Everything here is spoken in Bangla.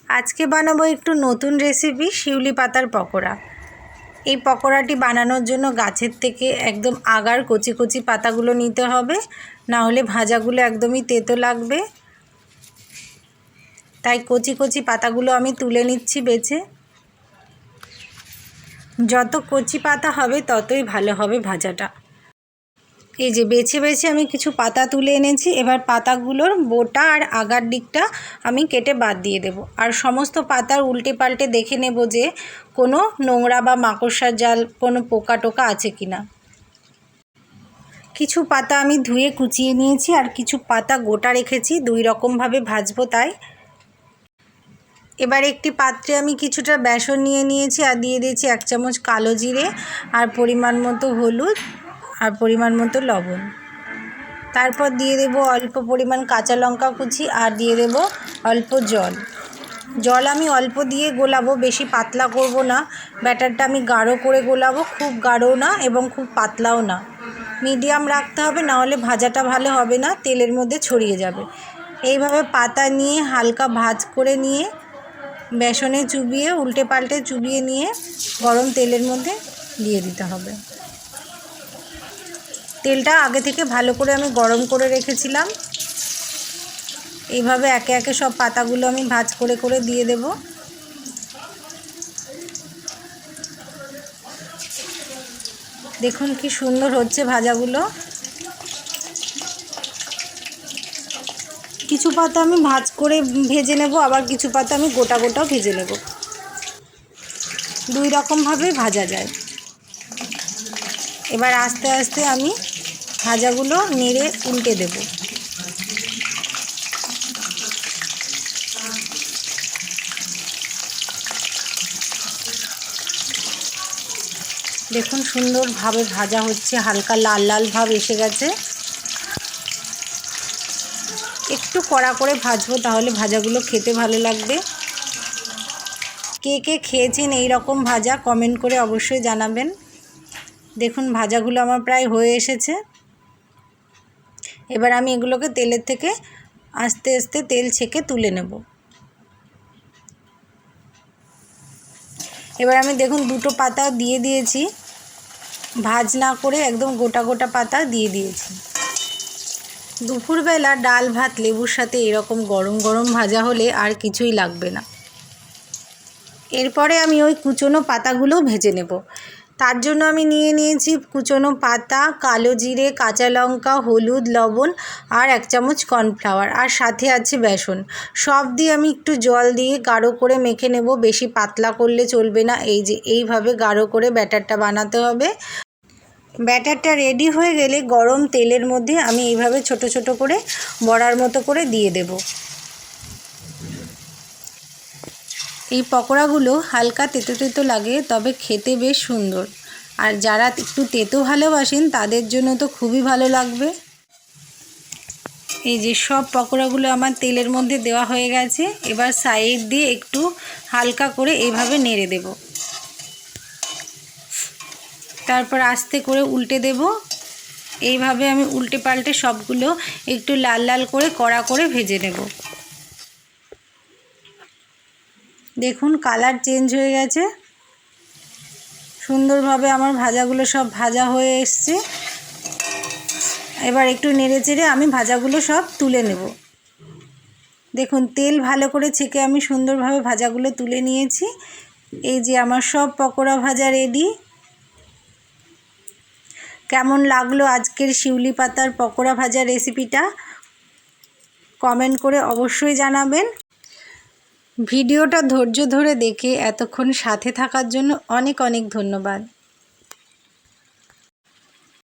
আজকে বানাবো একটু নতুন রেসিপি শিউলি পাতার পকোড়া। এই পকোড়াটি বানানোর জন্য গাছের থেকে একদম আগার কচি কচি পাতাগুলো নিতে হবে, না হলে ভাজাগুলো একদমই তেতো লাগবে। তাই কচি কচি পাতাগুলো আমি তুলে নিচ্ছি বেছে। যত কচি পাতা হবে ততই ভালো হবে ভাজাটা। এই যে বেছে বেছে আমি কিছু পাতা তুলে এনেছি। এবার পাতাগুলোর বোটা আর আগার দিকটা আমি কেটে বাদ দিয়ে দেব। আর সমস্ত পাতার উল্টে পাল্টে দেখে নেব যে কোনো নোংরা বা মাকড়সার জাল, কোনো পোকা টোকা আছে কিনা। কিছু পাতা আমি ধুয়ে কুচিয়ে নিয়েছি আর কিছু পাতা গোটা রেখেছি, দুই রকমভাবে ভাজবো তাই। এবার একটি পাত্রে আমি কিছুটা বেসন নিয়ে নিয়েছি আর দিয়ে দিয়েছি 1 চামচ কালো জিরে আর পরিমাণ মতো হলুদ আর পরিমাণ মতো লবণ। তারপর দিয়ে দেব অল্প পরিমাণ কাঁচা লঙ্কা কুচি আর দিয়ে দেব অল্প জল। জল আমি অল্প দিয়ে গোলাবো, বেশি পাতলা করব না। ব্যাটারটা আমি গাঢ় করে গোলাবো, খুব গাঢ়ও না এবং খুব পাতলাও না, মিডিয়াম রাখতে হবে, না হলে ভাজাটা ভালো হবে না, তেলের মধ্যে ছড়িয়ে যাবে। এইভাবে পাতা নিয়ে হালকা ভাজ করে নিয়ে বেসনে চুবিয়ে উল্টে পাল্টে চুবিয়ে নিয়ে গরম তেলের মধ্যে দিয়ে দিতে হবে। তেলটা আগে থেকে ভালো করে আমি গরম করে রেখেছিলাম। এইভাবে একে একে সব পাতাগুলো আমি ভাজ করে করে দিয়ে দেব। দেখুন কি সুন্দর হচ্ছে ভাজাগুলো। কিছু পাতা আমি ভাজ করে ভেজে নেব, আবার কিছু পাতা আমি গোটা গোটাও ভেজে নেব। দুই রকমভাবেই ভাজা যায়। এবার আস্তে আস্তে আমি ভাজাগুলো নেড়ে উল্টে দেব। দেখুন সুন্দরভাবে ভাজা হচ্ছে, হালকা লাল লাল ভাব এসে গেছে। একটু কড়া করে ভাজবো, তাহলে ভাজাগুলো খেতে ভালো লাগবে। কে কে খেয়েছেন এই রকম ভাজা কমেন্ট করে অবশ্যই জানাবেন। দেখুন ভাজাগুলো আমার প্রায় হয়ে এসেছে। এবার আমি এগুলোকে তেলের থেকে আস্তে আস্তে তেল ছেঁকে তুলে নেব। এবার আমি দেখুন দুটো পাতা দিয়ে দিয়েছি, ভাজ না করে একদম গোটা গোটা পাতা দিয়ে দিয়েছি। দুপুরবেলা ডাল ভাত লেবুর সাথে এরকম গরম গরম ভাজা হলে আর কিছুই লাগবে না। এরপরে আমি ওই কুচনো পাতাগুলো ভেজে নেব। তার জন্য আমি নিয়ে নিয়েছি কুচনো পাতা, কালো জিরে, কাঁচা লঙ্কা, হলুদ, লবণ আর 1 চামচ কর্নফ্লাওয়ার, আর সাথে আছে বেসন। সব দিয়ে আমি একটু জল দিয়ে গাঢ় করে মেখে নেব, বেশি পাতলা করলে চলবে না। এই যে এইভাবে গাঢ় করে ব্যাটারটা বানাতে হবে। ব্যাটারটা রেডি হয়ে গেলে গরম তেলের মধ্যে আমি এইভাবে ছোট ছোট করে বড়ার মতো করে দিয়ে দেব। এই পকোড়াগুলো হালকা তেতো তেতো লাগে, তবে খেতে বেশ সুন্দর। আর যারা একটু তেতো ভালোবাসেন তাদের জন্য তো খুবই ভালো লাগবে। এই যে সব পকোড়াগুলো আমার তেলের মধ্যে দেওয়া হয়ে গেছে। এবার সাইড দিয়ে একটু হালকা করে এইভাবে নেড়ে দেব। তারপর আস্তে করে উল্টে দেব। এইভাবে আমি উল্টে পাল্টে সবগুলো একটু লাল লাল করে কড়া করে ভেজে নেব। দেখুন কালার চেঞ্জ হয়ে গেছে, সুন্দরভাবে আমার ভাজাগুলো সব ভাজা হয়ে এসছে। এবার একটু নেড়ে চেড়ে আমি ভাজাগুলো সব তুলে নেব। দেখুন তেল ভালো করে ছেঁকে আমি সুন্দরভাবে ভাজাগুলো তুলে নিয়েছি। এই যে আমার সব পকোড়া ভাজা রেডি। কেমন লাগলো আজকের শিউলি পাতার পকোড়া ভাজা রেসিপিটা কমেন্ট করে অবশ্যই জানাবেন। ভিডিওটা ধৈর্য ধরে দেখে এতক্ষণ সাথে থাকার জন্য অনেক অনেক ধন্যবাদ।